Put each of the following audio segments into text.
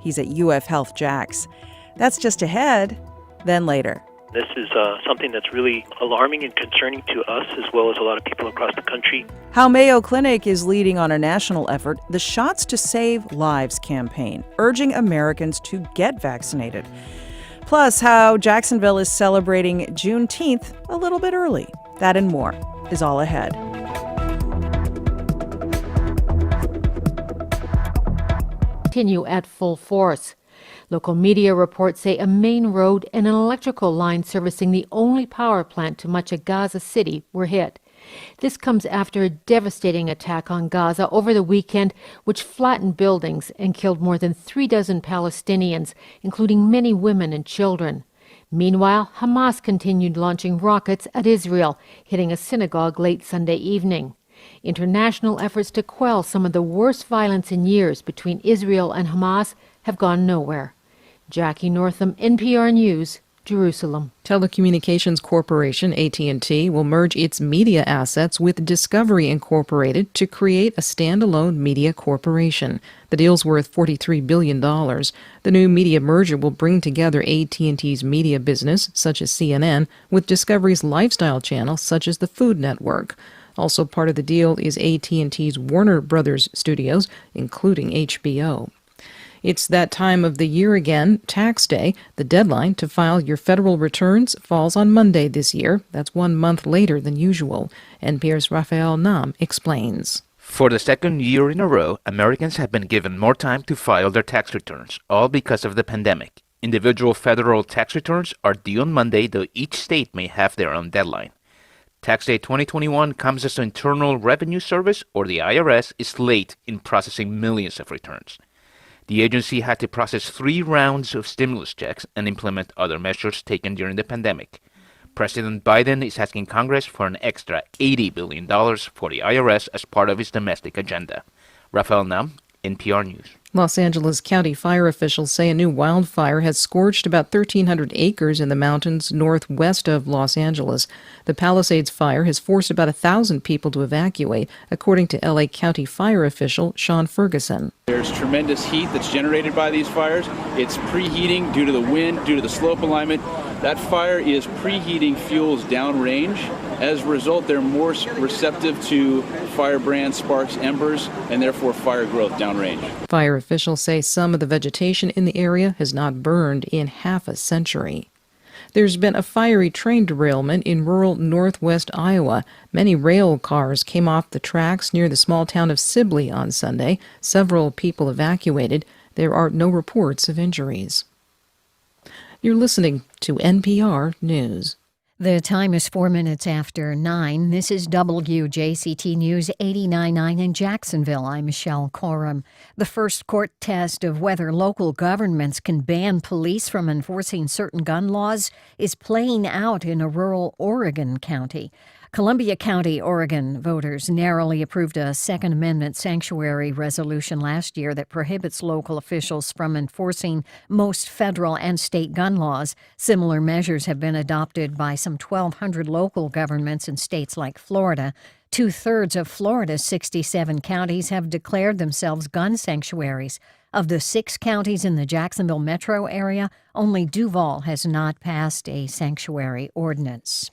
He's at UF Health Jax. That's just ahead, then later. This is something that's really alarming and concerning to us as well as a lot of people across the country. How Mayo Clinic is leading on a national effort, the Shots to Save Lives campaign, urging Americans to get vaccinated. Plus, how Jacksonville is celebrating Juneteenth a little bit early. That and more is all ahead. Continue at full force. Local media reports say a main road and an electrical line servicing the only power plant to much of Gaza City were hit. This comes after a devastating attack on Gaza over the weekend, which flattened buildings and killed more than 36 Palestinians, including many women and children. Meanwhile, Hamas continued launching rockets at Israel, hitting a synagogue late Sunday evening. International efforts to quell some of the worst violence in years between Israel and Hamas have gone nowhere. Jackie Northam, NPR News, Jerusalem. Telecommunications corporation AT&T will merge its media assets with Discovery Incorporated to create a standalone media corporation. The deal's worth $43 billion. The new media merger will bring together AT&T's media business, such as CNN, with Discovery's lifestyle channels, such as the Food Network. Also part of the deal is AT&T's Warner Brothers studios, including HBO. It's that time of the year again, tax day. The deadline to file your federal returns falls on Monday this year. That's 1 month later than usual. NPR's Raphael Nam explains. For the second year in a row, Americans have been given more time to file their tax returns, all because of the pandemic. Individual federal tax returns are due on Monday, though each state may have their own deadline. Tax Day 2021 comes as the Internal Revenue Service, or the IRS, is late in processing millions of returns. The agency had to process 3 rounds of stimulus checks and implement other measures taken during the pandemic. President Biden is asking Congress for an extra $80 billion for the IRS as part of his domestic agenda. Raphael Nam, NPR News. Los Angeles County fire officials say a new wildfire has scorched about 1,300 acres in the mountains northwest of Los Angeles. The Palisades fire has forced about 1,000 people to evacuate, according to L.A. County fire official Sean Ferguson. There's tremendous heat that's generated by these fires. It's preheating due to the wind, due to the slope alignment. That fire is preheating fuels downrange. As a result, they're more receptive to firebrand, sparks, embers, and therefore fire growth downrange. Fire officials say some of the vegetation in the area has not burned in half a century. There's been a fiery train derailment in rural northwest Iowa. Many rail cars came off the tracks near the small town of Sibley on Sunday. Several people evacuated. There are no reports of injuries. You're listening to NPR News. The time is 4 minutes after 9. This is WJCT News 89.9 in Jacksonville. I'm Michelle Coram. The first court test of whether local governments can ban police from enforcing certain gun laws is playing out in a rural Oregon county. Columbia County, Oregon voters narrowly approved a Second Amendment sanctuary resolution last year that prohibits local officials from enforcing most federal and state gun laws. Similar measures have been adopted by some 1,200 local governments in states like Florida. 2/3 of Florida's 67 counties have declared themselves gun sanctuaries. Of the 6 counties in the Jacksonville metro area, only Duval has not passed a sanctuary ordinance.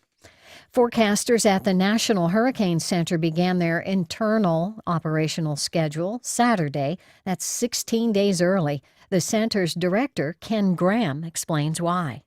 Forecasters at the National Hurricane Center began their internal operational schedule Saturday. That's 16 days early. The center's director, Ken Graham, explains why.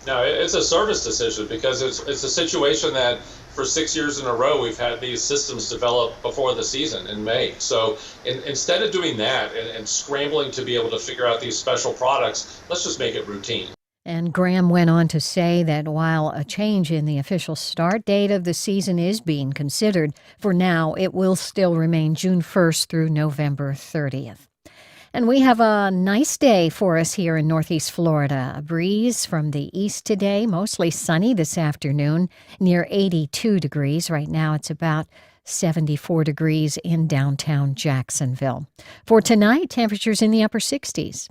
No, it's a service decision because it's a situation that for 6 years in a row we've had these systems developed before the season in May. So instead of doing that and scrambling to be able to figure out these special products, let's just make it routine. And Graham went on to say that while a change in the official start date of the season is being considered, for now it will still remain June 1st through November 30th. And we have a nice day for us here in Northeast Florida. A breeze from the east today, mostly sunny this afternoon, near 82 degrees. Right now it's about 74 degrees in downtown Jacksonville. For tonight, temperatures in the upper 60s.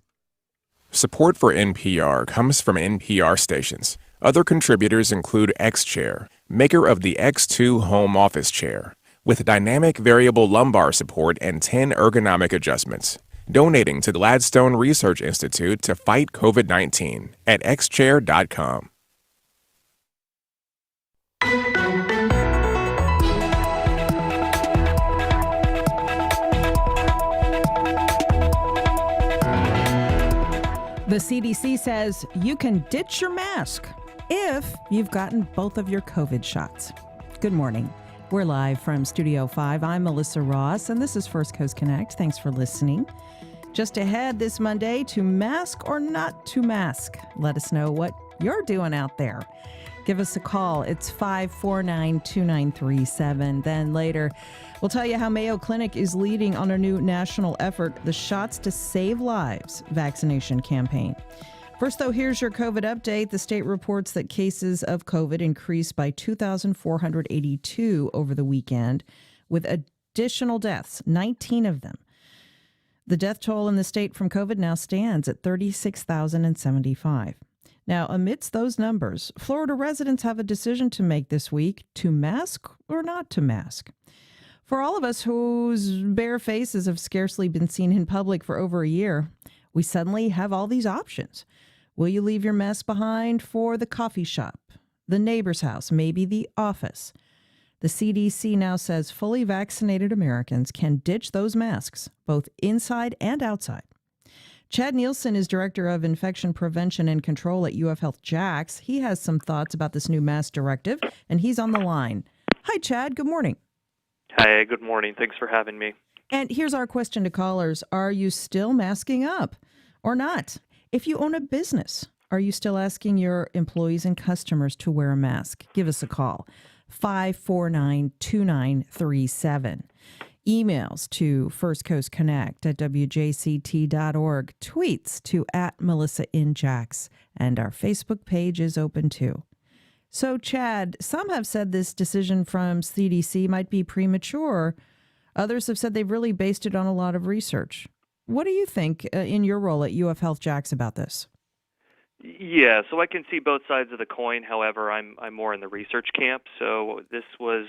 Support for NPR comes from NPR stations. Other contributors include X-Chair, maker of the X2 home office chair, with dynamic variable lumbar support and 10 ergonomic adjustments. donating to the Gladstone Research Institute to fight COVID-19 at xchair.com. The CDC says you can ditch your mask if you've gotten both of your COVID shots. Good morning. We're live from Studio 5. I'm Melissa Ross, and this is First Coast Connect. Thanks for listening. Just ahead this Monday, to mask or not to mask. Let us know what you're doing out there. Give us a call. It's 549-2937. Then later, we'll tell you how Mayo Clinic is leading on a new national effort, the Shots to Save Lives vaccination campaign. First, though, here's your COVID update. The state reports that cases of COVID increased by 2,482 over the weekend, with additional deaths, 19 of them. The death toll in the state from COVID now stands at 36,075. Now, amidst those numbers, Florida residents have a decision to make this week, to mask or not to mask. For all of us whose bare faces have scarcely been seen in public for over a year, we suddenly have all these options. Will you leave your mask behind for the coffee shop, the neighbor's house, maybe the office? The CDC now says fully vaccinated Americans can ditch those masks, both inside and outside. Chad Nielsen is Director of Infection Prevention and Control at UF Health JAX. He has some thoughts about this new mask directive, and he's on the line. Hi, Chad. Good morning. Hi, good morning. Thanks for having me. And here's our question to callers. Are you still masking up or not? If you own a business, are you still asking your employees and customers to wear a mask? Give us a call, 549-2937. Emails to firstcoastconnect@wjct.org. Tweets to @MelissaInJax. And our Facebook page is open too. So, Chad, some have said this decision from CDC might be premature. Others have said they've really based it on a lot of research. What do you think in your role at UF Health JAX about this? Yeah, so I can see both sides of the coin. However, I'm more in the research camp. So this was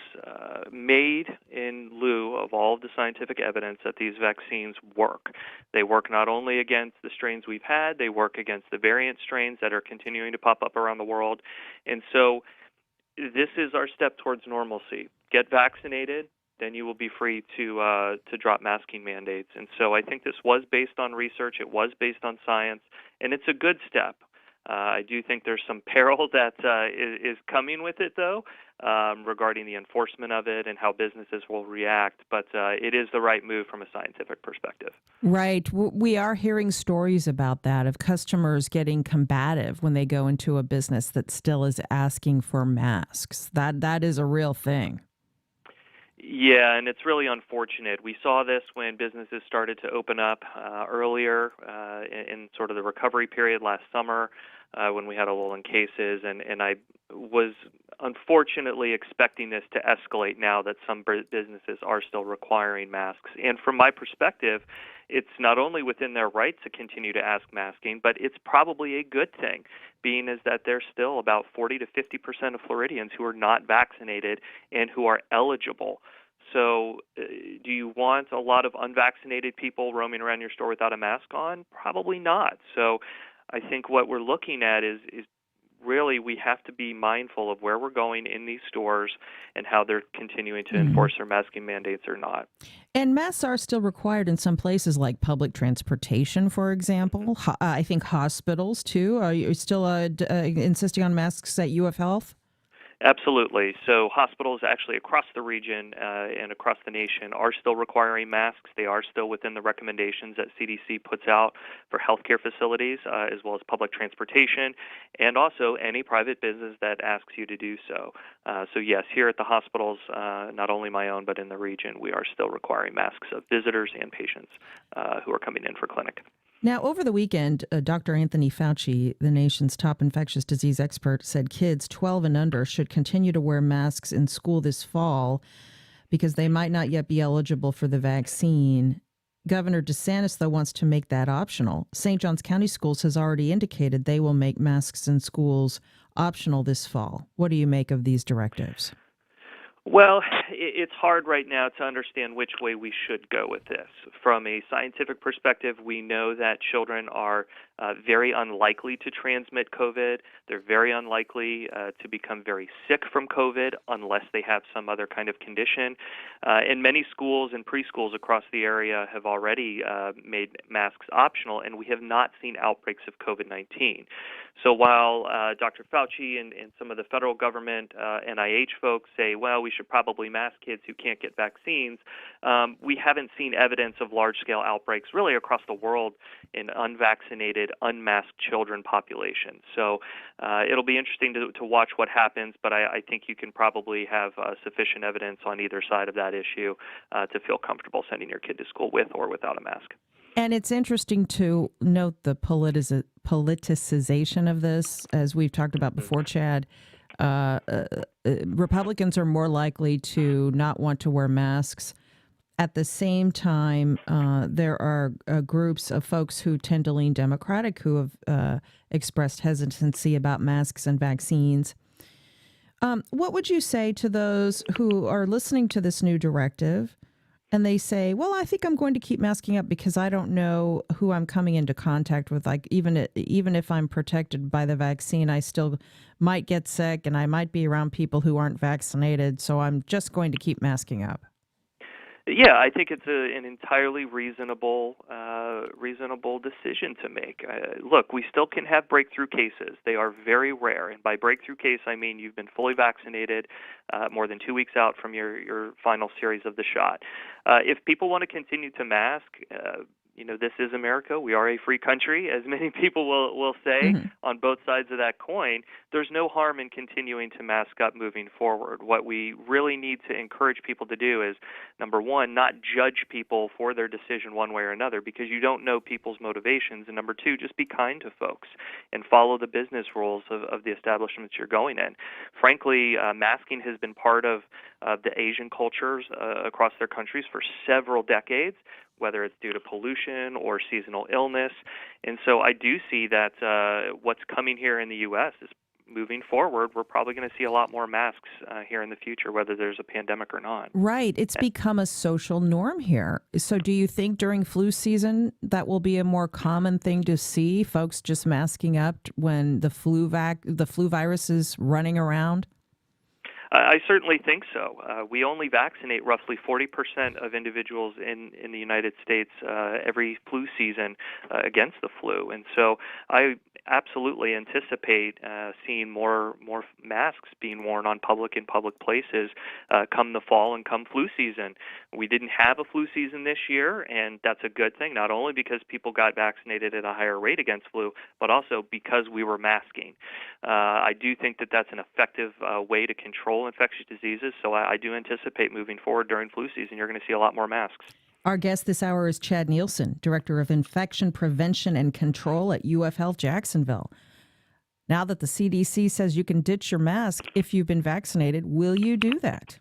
made in lieu of all of the scientific evidence that these vaccines work. They work not only against the strains we've had, they work against the variant strains that are continuing to pop up around the world. And so this is our step towards normalcy. Get vaccinated, then you will be free to drop masking mandates. And so I think this was based on research. It was based on science, and it's a good step. I do think there's some peril that is coming with it, though, regarding the enforcement of it and how businesses will react. But it is the right move from a scientific perspective. Right. We are hearing stories about that, of customers getting combative when they go into a business that still is asking for masks. That is a real thing. Yeah, and it's really unfortunate. We saw this when businesses started to open up earlier in sort of the recovery period last summer when we had a lull in cases, and I was unfortunately expecting this to escalate now that some businesses are still requiring masks. And from my perspective, it's not only within their right to continue to ask masking, but it's probably a good thing, being is that there's still about 40 to 50% of Floridians who are not vaccinated and who are eligible. So do you want a lot of unvaccinated people roaming around your store without a mask on? Probably not. So I think what we're looking at is really we have to be mindful of where we're going in these stores and how they're continuing to enforce their masking mandates or not. And masks are still required in some places like public transportation, for example. I think hospitals, too. Are you still insisting on masks at UF Health? Absolutely. So hospitals actually across the region and across the nation are still requiring masks. They are still within the recommendations that CDC puts out for healthcare facilities as well as public transportation, and also any private business that asks you to do so. So yes, here at the hospitals, not only my own, but in the region, we are still requiring masks of visitors and patients who are coming in for clinic. Now, over the weekend, Dr. Anthony Fauci, the nation's top infectious disease expert, said kids 12 and under should continue to wear masks in school this fall because they might not yet be eligible for the vaccine. Governor DeSantis, though, wants to make that optional. St. Johns County Schools has already indicated they will make masks in schools optional this fall. What do you make of these directives? Well, it's hard right now to understand which way we should go with this. From a scientific perspective, we know that children are very unlikely to transmit COVID. They're very unlikely to become very sick from COVID unless they have some other kind of condition. And many schools and preschools across the area have already made masks optional, and we have not seen outbreaks of COVID-19. So while Dr. Fauci and some of the federal government NIH folks say, well, we should probably mask kids who can't get vaccines, we haven't seen evidence of large-scale outbreaks really across the world in unvaccinated, unmasked children populations. So it'll be interesting to watch what happens, but I think you can probably have sufficient evidence on either side of that issue to feel comfortable sending your kid to school with or without a mask. And it's interesting to note the politicization of this, as we've talked about before, Chad. Republicans are more likely to not want to wear masks. At the same time, there are groups of folks who tend to lean Democratic who have expressed hesitancy about masks and vaccines. What would you say to those who are listening to this new directive and they say, well, I think I'm going to keep masking up because I don't know who I'm coming into contact with. Like even if I'm protected by the vaccine, I still might get sick and I might be around people who aren't vaccinated. So I'm just going to keep masking up. Yeah, I think it's an entirely reasonable decision to make. Look, we still can have breakthrough cases. They are very rare, and by breakthrough case, I mean you've been fully vaccinated, more than 2 weeks out from your final series of the shot. If people want to continue to mask, this is America. We are a free country, as many people will say on both sides of that coin. There's no harm in continuing to mask up moving forward. What we really need to encourage people to do is, number one, not judge people for their decision one way or another because you don't know people's motivations. And number two, just be kind to folks and follow the business rules of the establishments you're going in. Frankly, masking has been part of the Asian cultures across their countries for several decades, whether it's due to pollution or seasonal illness. And so I do see that what's coming here in the U.S. is moving forward, we're probably going to see a lot more masks here in the future, whether there's a pandemic or not. Right. It's become a social norm here. So do you think during flu season that will be a more common thing to see, folks just masking up when the flu virus is running around? I certainly think so. We only vaccinate roughly 40% of individuals in the United States every flu season against the flu. And so I absolutely anticipate seeing more masks being worn in public places come the fall and come flu season. We didn't have a flu season this year, and that's a good thing, not only because people got vaccinated at a higher rate against flu, but also because we were masking. I do think that that's an effective way to control infectious diseases, so I do anticipate moving forward during flu season, you're going to see a lot more masks. Our guest this hour is Chad Nielsen, Director of Infection Prevention and Control at UF Health Jacksonville. Now that the CDC says you can ditch your mask if you've been vaccinated, will you do that?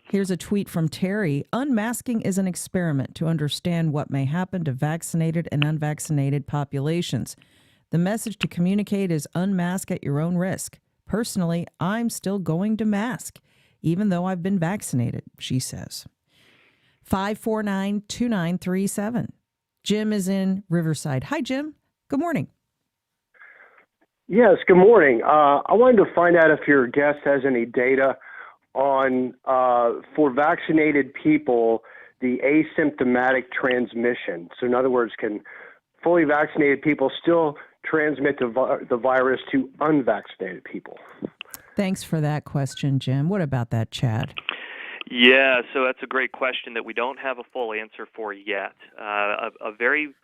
Here's a tweet from Terry. Unmasking is an experiment to understand what may happen to vaccinated and unvaccinated populations. The message to communicate is unmask at your own risk. Personally, I'm still going to mask, even though I've been vaccinated, she says. 549-2937. Jim is in Riverside. Hi, Jim. Good morning. Yes, good morning. I wanted to find out if your guest has any data on, for vaccinated people, the asymptomatic transmission. So in other words, can fully vaccinated people still transmit the virus to unvaccinated people? Thanks for that question, Jim. What about that, Chad? Yeah, so that's a great question that we don't have a full answer for yet. A very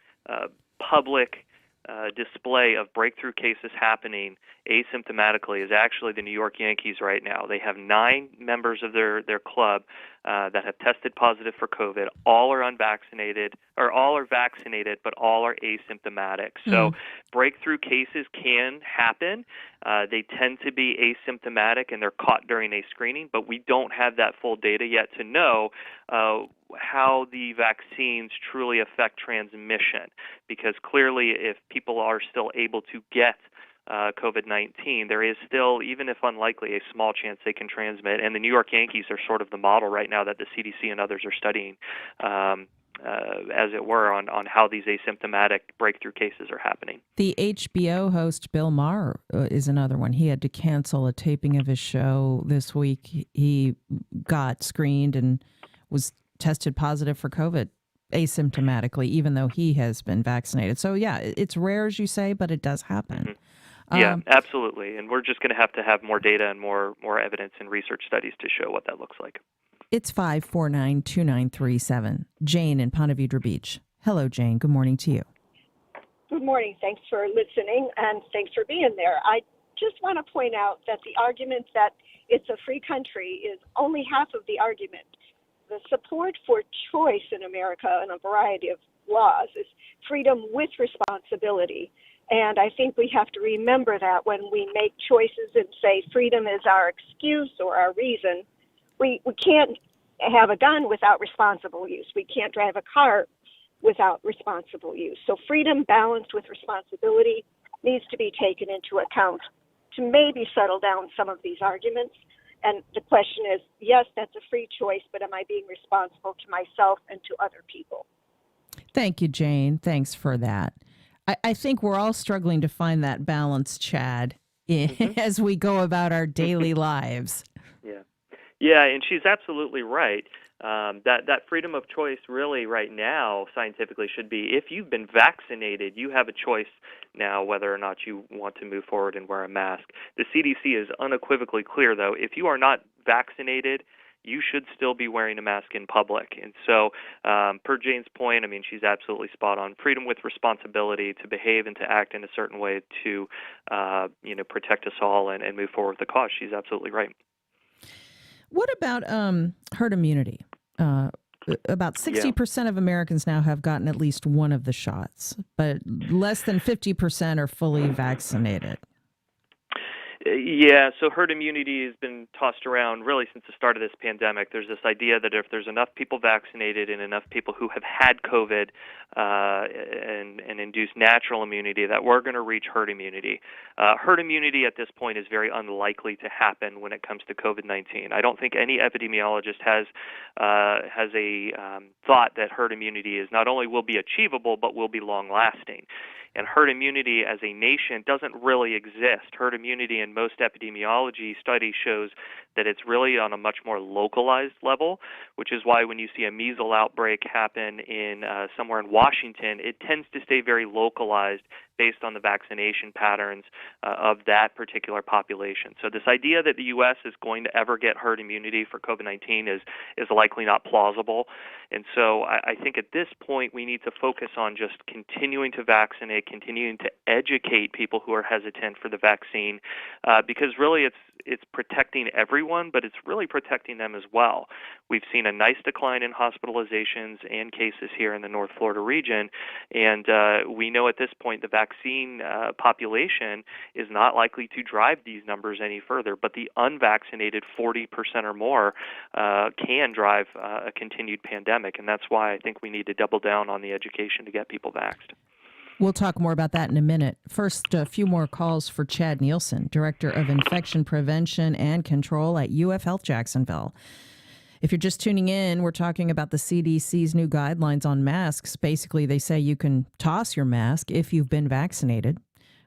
public display of breakthrough cases happening asymptomatically is actually the New York Yankees right now. They have 9 members of their club that have tested positive for COVID. All are unvaccinated, or all are vaccinated, but all are asymptomatic. So breakthrough cases can happen. They tend to be asymptomatic and they're caught during a screening, but we don't have that full data yet to know how the vaccines truly affect transmission, because clearly if people are still able to get COVID-19, there is still, even if unlikely, a small chance they can transmit. And the New York Yankees are sort of the model right now that the CDC and others are studying, as it were, on how these asymptomatic breakthrough cases are happening. The HBO host Bill Maher is another one. He had to cancel a taping of his show this week. He got screened and was tested positive for COVID asymptomatically, even though he has been vaccinated. So, yeah, it's rare, as you say, but it does happen. Mm-hmm. Yeah, absolutely. And we're just going to have more data and more evidence and research studies to show what that looks like. It's 549-2937. Jane in Ponte Vedra Beach. Hello, Jane. Good morning to you. Good morning. Thanks for listening, and thanks for being there. I just want to point out that the argument that it's a free country is only half of the argument. The support for choice in America and a variety of laws is freedom with responsibility. And I think we have to remember that when we make choices and say freedom is our excuse or our reason. We can't have a gun without responsible use. We can't drive a car without responsible use. So freedom balanced with responsibility needs to be taken into account to maybe settle down some of these arguments. And the question is, yes, that's a free choice, but am I being responsible to myself and to other people? Thank you, Jane. Thanks for that. I think we're all struggling to find that balance, Chad, as we go about our daily lives. Yeah, and she's absolutely right. That freedom of choice really right now scientifically should be, if you've been vaccinated, you have a choice now whether or not you want to move forward and wear a mask. The CDC is unequivocally clear, though. If you are not vaccinated, you should still be wearing a mask in public. And so, per Jane's point, I mean, she's absolutely spot on. Freedom with responsibility to behave and to act in a certain way to, protect us all and move forward with the cause. She's absolutely right. What about herd immunity? About 60% of Americans now have gotten at least one of the shots, but less than 50% are fully vaccinated. Yeah, so herd immunity has been tossed around really since the start of this pandemic. There's this idea that if there's enough people vaccinated and enough people who have had COVID and induced natural immunity, that we're going to reach herd immunity. Herd immunity at this point is very unlikely to happen when it comes to COVID-19. I don't think any epidemiologist has a thought that herd immunity is not only will be achievable, but will be long-lasting. And herd immunity as a nation doesn't really exist. Herd immunity in most epidemiology studies shows that it's really on a much more localized level, which is why when you see a measles outbreak happen in somewhere in Washington, it tends to stay very localized based on the vaccination patterns of that particular population. So this idea that the U.S. is going to ever get herd immunity for COVID-19 is likely not plausible. And so I think at this point we need to focus on just continuing to vaccinate, continuing to educate people who are hesitant for the vaccine, because really it's protecting everyone, but it's really protecting them as well. We've seen a nice decline in hospitalizations and cases here in the North Florida region, and we know at this point the vaccine population is not likely to drive these numbers any further, but the unvaccinated 40% or more can drive a continued pandemic, and that's why I think we need to double down on the education to get people vaxxed. We'll talk more about that in a minute. First, a few more calls for Chad Nielsen, Director of Infection Prevention and Control at UF Health Jacksonville. If you're just tuning in, we're talking about the CDC's new guidelines on masks. Basically, they say you can toss your mask if you've been vaccinated.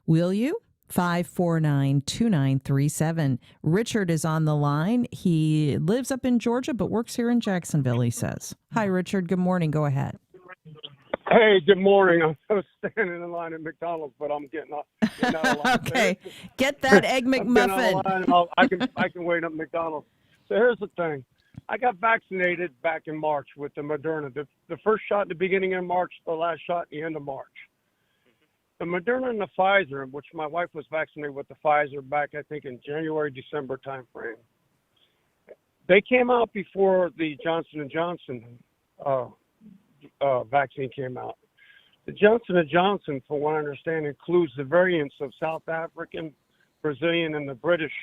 Will you? 549-2937. Richard is on the line. He lives up in Georgia but works here in Jacksonville, he says. Hi, Richard. Good morning. Go ahead. Hey, good morning. I was standing in line at McDonald's, but I'm getting out of line. Okay, get that Egg McMuffin. I can wait at McDonald's. So here's the thing. I got vaccinated back in March with the Moderna. The first shot at the beginning of March, the last shot at the end of March. The Moderna and the Pfizer, which my wife was vaccinated with the Pfizer back, I think, in January, December timeframe. They came out before the Johnson & Johnson vaccine came out. The Johnson & Johnson, from what I understand, includes the variants of South African, Brazilian, and the British,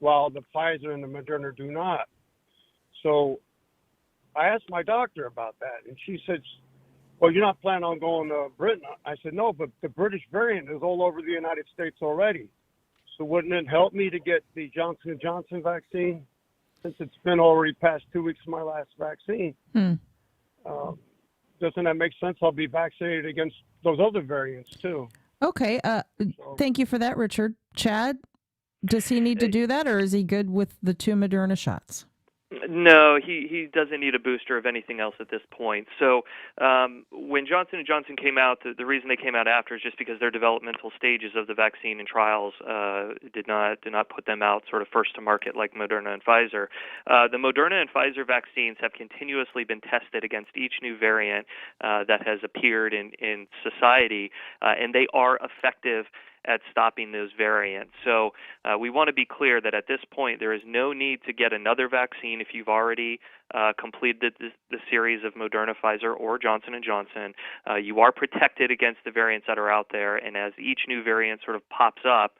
while the Pfizer and the Moderna do not. So I asked my doctor about that, and she said well, you're not planning on going to Britain. I said, no, but the British variant is all over the United States already. So wouldn't it help me to get the Johnson & Johnson vaccine since it's been already past 2 weeks from my last vaccine? Doesn't that make sense? I'll be vaccinated against those other variants, too. Okay. Thank you for that, Richard. Chad, does he need to do that, or is he good with the 2 Moderna shots? No, he doesn't need a booster of anything else at this point. So when Johnson & Johnson came out, the reason they came out after is just because their developmental stages of the vaccine and trials did not put them out sort of first to market like Moderna and Pfizer. The Moderna and Pfizer vaccines have continuously been tested against each new variant that has appeared in society, and they are effective at stopping those variants. So we want to be clear that at this point there is no need to get another vaccine if you've already completed the series of Moderna, Pfizer, or Johnson & Johnson. You are protected against the variants that are out there, and as each new variant sort of pops up,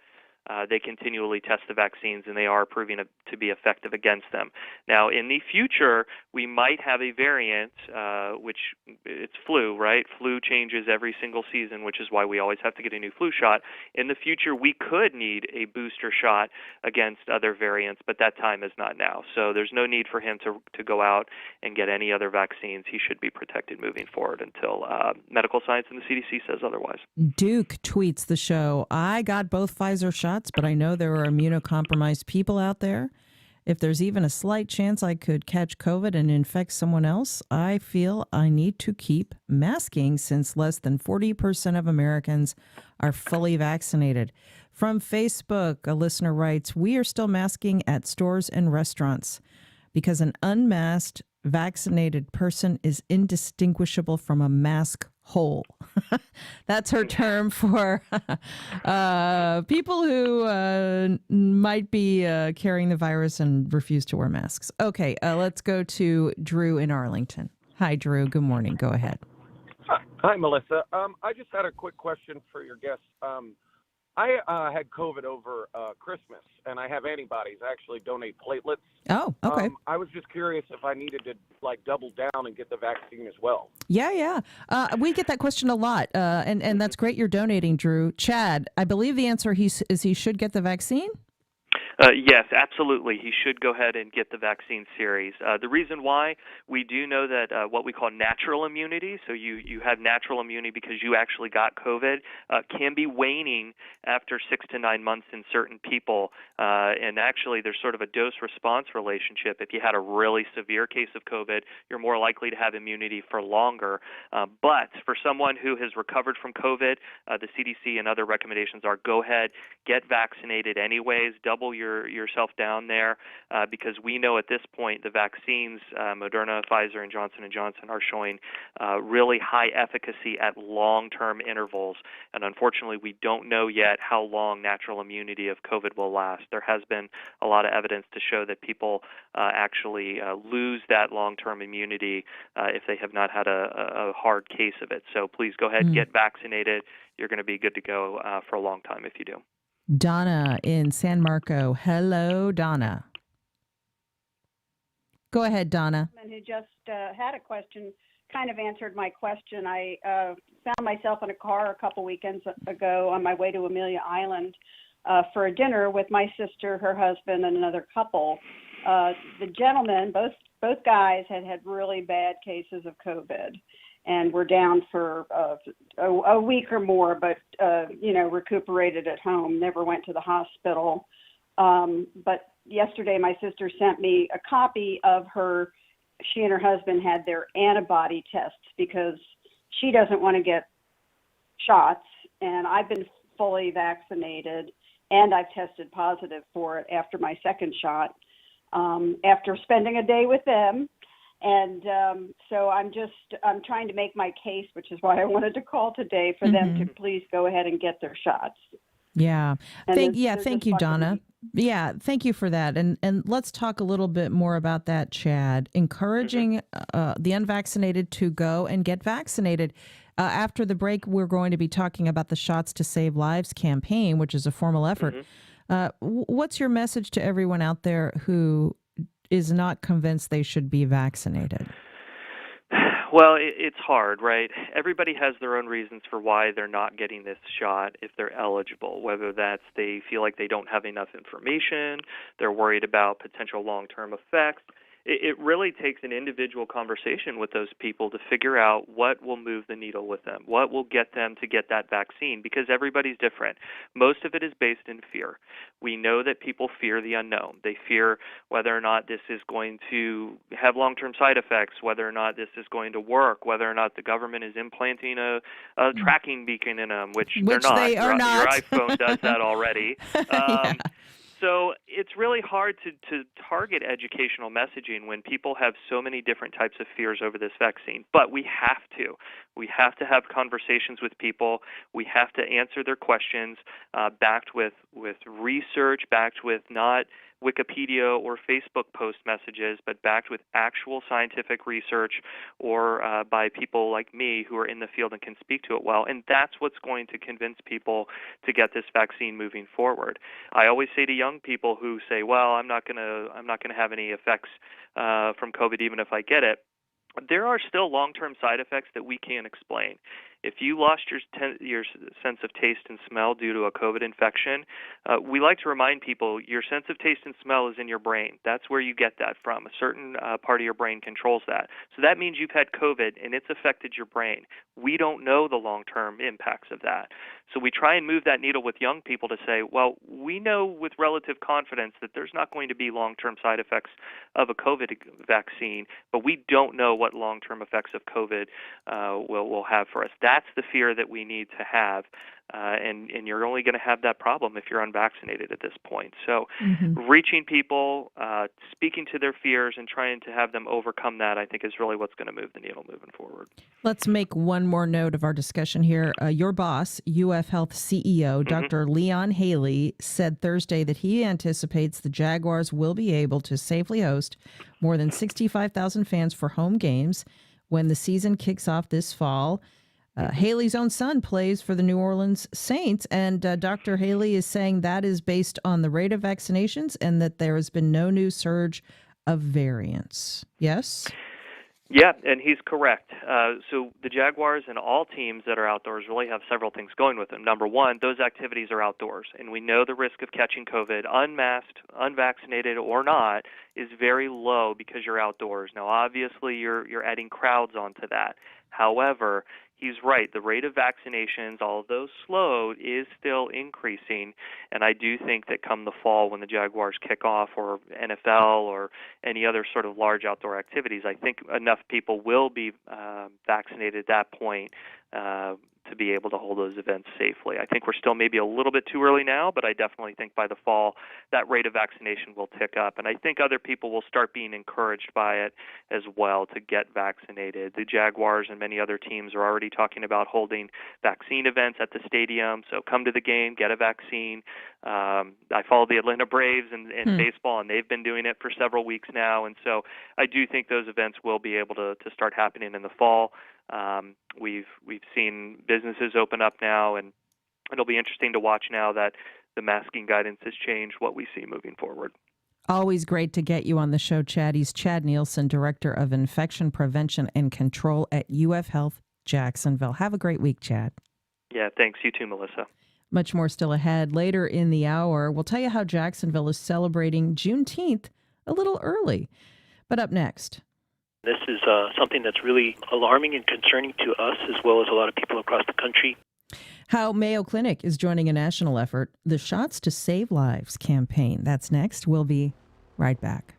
they continually test the vaccines, and they are proving to be effective against them. Now, in the future, we might have a variant, which it's flu, right? Flu changes every single season, which is why we always have to get a new flu shot. In the future, we could need a booster shot against other variants, but that time is not now. So there's no need for him to go out and get any other vaccines. He should be protected moving forward until medical science and the CDC says otherwise. Duke tweets the show, I got both Pfizer shots, but I know there are immunocompromised people out there. If there's even a slight chance I could catch COVID and infect someone else, I feel I need to keep masking since less than 40% of Americans are fully vaccinated. From Facebook, a listener writes, we are still masking at stores and restaurants because an unmasked vaccinated person is indistinguishable from a mask hole. That's her term for people who might be carrying the virus and refuse to wear masks. Okay, let's go to Drew in Arlington. Hi, Drew. Good morning. Go ahead. Hi, Melissa. I just had a quick question for your guests. I had COVID over Christmas, and I have antibodies. I actually donate platelets. Oh, okay. I was just curious if I needed to double down and get the vaccine as well. Yeah. We get that question a lot, and that's great you're donating, Drew. Chad, I believe the answer is he should get the vaccine? Yes, absolutely. He should go ahead and get the vaccine series. The reason why, we do know that what we call natural immunity, so you have natural immunity because you actually got COVID, can be waning after 6 to 9 months in certain people. And actually, there's sort of a dose-response relationship. If you had a really severe case of COVID, you're more likely to have immunity for longer. But for someone who has recovered from COVID, the CDC and other recommendations are go ahead, get vaccinated anyways, double yourself down there because we know at this point the vaccines, Moderna, Pfizer, and Johnson & Johnson are showing really high efficacy at long-term intervals. And unfortunately, we don't know yet how long natural immunity of COVID will last. There has been a lot of evidence to show that people actually lose that long-term immunity if they have not had a hard case of it. So please go ahead and get vaccinated. You're going to be good to go for a long time if you do. Donna in San Marco. Hello, Donna. Go ahead, Donna. Who just had a question kind of answered my question. I found myself in a car a couple weekends ago on my way to Amelia Island for a dinner with my sister, her husband, and another couple. The gentlemen, both guys, had really bad cases of COVID and were down for a week or more, but recuperated at home, never went to the hospital. But yesterday my sister sent me a copy of she and her husband had their antibody tests because she doesn't want to get shots, and I've been fully vaccinated, and I've tested positive for it after my second shot, after spending a day with them. And so I'm trying to make my case, which is why I wanted to call today for them to please go ahead and get their shots. Yeah. Thank you, Donna. Yeah, thank you for that. And let's talk a little bit more about that, Chad. Encouraging the unvaccinated to go and get vaccinated. After the break, we're going to be talking about the Shots to Save Lives campaign, which is a formal effort. What's your message to everyone out there who is not convinced they should be vaccinated? Well, it's hard, right? Everybody has their own reasons for why they're not getting this shot if they're eligible, whether that's they feel like they don't have enough information, they're worried about potential long-term effects. It really takes an individual conversation with those people to figure out what will move the needle with them, what will get them to get that vaccine, because everybody's different. Most of it is based in fear. We know that people fear the unknown. They fear whether or not this is going to have long-term side effects, whether or not this is going to work, whether or not the government is implanting a tracking beacon in them, which they're not. They are not. Your iPhone does that already. Yeah. So it's really hard to target educational messaging when people have so many different types of fears over this vaccine. But we have to. We have to have conversations with people. We have to answer their questions backed with research, backed with not Wikipedia or Facebook post messages, but backed with actual scientific research or by people like me who are in the field and can speak to it well. And that's what's going to convince people to get this vaccine moving forward. I always say to young people who say, "Well, I'm not going to have any effects from COVID even if I get it." There are still long-term side effects that we can't explain. If you lost your sense of taste and smell due to a COVID infection, we like to remind people your sense of taste and smell is in your brain. That's where you get that from. A certain part of your brain controls that. So that means you've had COVID and it's affected your brain. We don't know the long-term impacts of that. So we try and move that needle with young people to say, well, we know with relative confidence that there's not going to be long-term side effects of a COVID vaccine, but we don't know what long-term effects of COVID will have for us. That's the fear that we need to have, and you're only going to have that problem if you're unvaccinated at this point. So reaching people, speaking to their fears, and trying to have them overcome that, I think, is really what's going to move the needle moving forward. Let's make one more note of our discussion here. Your boss, UF Health CEO, Dr. Leon Haley, said Thursday that he anticipates the Jaguars will be able to safely host more than 65,000 fans for home games when the season kicks off this fall. Haley's own son plays for the New Orleans Saints, and Dr. Haley is saying that is based on the rate of vaccinations and that there has been no new surge of variants. Yes? Yeah, and he's correct. So the Jaguars and all teams that are outdoors really have several things going with them. Number one, those activities are outdoors, and we know the risk of catching COVID, unmasked, unvaccinated, or not, is very low because you're outdoors. Now, obviously, you're adding crowds onto that. However, he's right. The rate of vaccinations, although slowed, is still increasing. And I do think that come the fall when the Jaguars kick off, or NFL or any other sort of large outdoor activities, I think enough people will be vaccinated at that point to be able to hold those events safely. I think we're still maybe a little bit too early now, but I definitely think by the fall that rate of vaccination will tick up. And I think other people will start being encouraged by it as well to get vaccinated. The Jaguars and many other teams are already talking about holding vaccine events at the stadium. So come to the game, get a vaccine. I follow the Atlanta Braves in baseball, and they've been doing it for several weeks now. And so I do think those events will be able to start happening in the fall. We've seen businesses open up now, and it'll be interesting to watch now that the masking guidance has changed what we see moving forward. Always great to get you on the show, Chad. He's Chad Nielsen, Director of Infection Prevention and Control at UF Health Jacksonville. Have a great week, Chad. Yeah, thanks. You too, Melissa. Much more still ahead. Later in the hour, we'll tell you how Jacksonville is celebrating Juneteenth a little early. But up next. This is something that's really alarming and concerning to us as well as a lot of people across the country. How Mayo Clinic is joining a national effort, the Shots to Save Lives campaign. That's next. We'll be right back.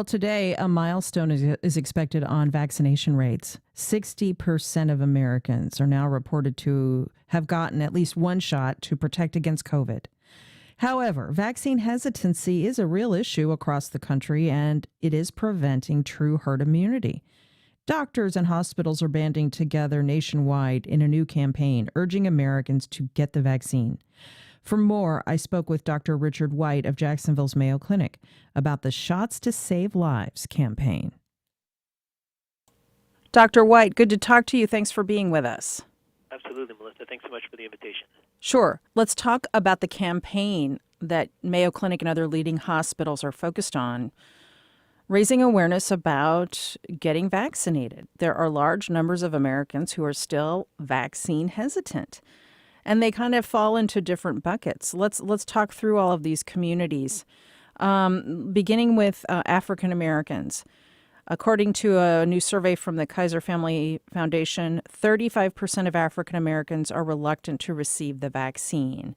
Well, today, a milestone is expected on vaccination rates. 60% of Americans are now reported to have gotten at least one shot to protect against COVID. However, vaccine hesitancy is a real issue across the country, and it is preventing true herd immunity. Doctors and hospitals are banding together nationwide in a new campaign urging Americans to get the vaccine. For more, I spoke with Dr. Richard White of Jacksonville's Mayo Clinic about the Shots to Save Lives campaign. Dr. White, good to talk to you. Thanks for being with us. Absolutely, Melissa. Thanks so much for the invitation. Sure. Let's talk about the campaign that Mayo Clinic and other leading hospitals are focused on, raising awareness about getting vaccinated. There are large numbers of Americans who are still vaccine hesitant, and they kind of fall into different buckets. Let's talk through all of these communities, beginning with African Americans. According to a new survey from the Kaiser Family Foundation, 35% of African Americans are reluctant to receive the vaccine.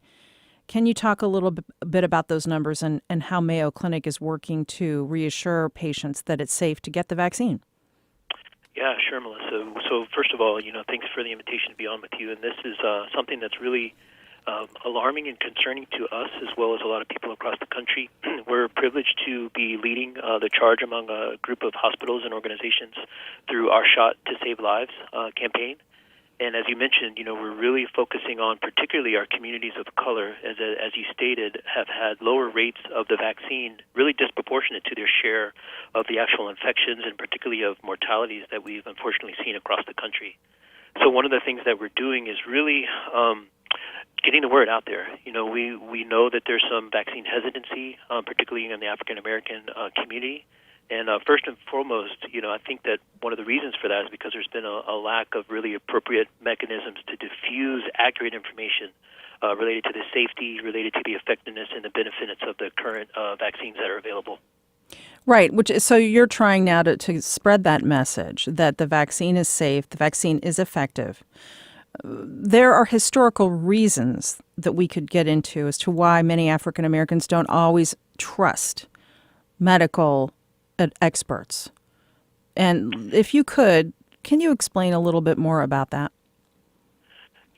Can you talk a little bit about those numbers and how Mayo Clinic is working to reassure patients that it's safe to get the vaccine? Yeah, sure, Melissa. So first of all, thanks for the invitation to be on with you. And this is something that's really alarming and concerning to us as well as a lot of people across the country. We're privileged to be leading the charge among a group of hospitals and organizations through our Shot to Save Lives campaign. And as you mentioned, we're really focusing on particularly our communities of color, as you stated, have had lower rates of the vaccine, really disproportionate to their share of the actual infections and particularly of mortalities that we've unfortunately seen across the country. So one of the things that we're doing is really getting the word out there. We know that there's some vaccine hesitancy, particularly in the African American community. And first and foremost, I think that one of the reasons for that is because there's been a lack of really appropriate mechanisms to diffuse accurate information related to the safety, related to the effectiveness and the benefits of the current vaccines that are available. Right. So you're trying now to spread that message that the vaccine is safe, the vaccine is effective. There are historical reasons that we could get into as to why many African Americans don't always trust medical experts. And if you could, can you explain a little bit more about that?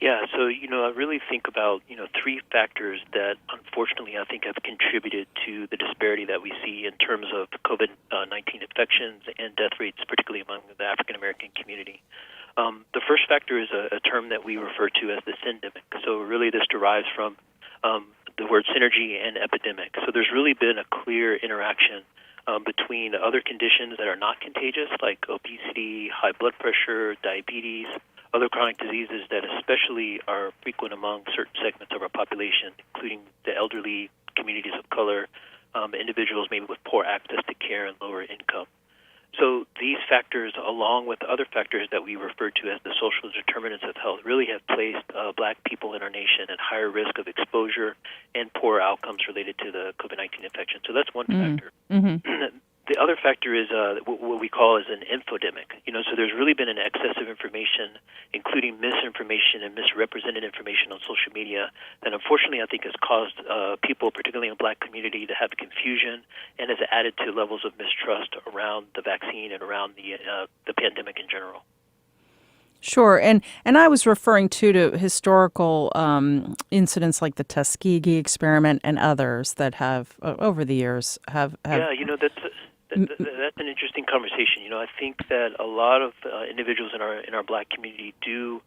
Yeah, so, I really think about, three factors that unfortunately I think have contributed to the disparity that we see in terms of COVID-19 infections and death rates, particularly among the African American community. The first factor is a term that we refer to as the syndemic. So really this derives from the word synergy and epidemic. So there's really been a clear interaction between other conditions that are not contagious, like obesity, high blood pressure, diabetes, other chronic diseases that especially are frequent among certain segments of our population, including the elderly, communities of color, individuals maybe with poor access to care and lower income. So these factors, along with other factors that we refer to as the social determinants of health, really have placed Black people in our nation at higher risk of exposure and poor outcomes related to the COVID-19 infection. So that's one factor. Mm-hmm. The other factor is what we call as an infodemic. So there's really been an excess of information, including misinformation and misrepresented information on social media that unfortunately I think has caused people, particularly in the Black community, to have confusion and has added to levels of mistrust around the vaccine and around the pandemic in general. Sure, and I was referring to historical incidents like the Tuskegee experiment and others that have over the years have. Yeah, that's an interesting conversation. I think that a lot of individuals in our Black community do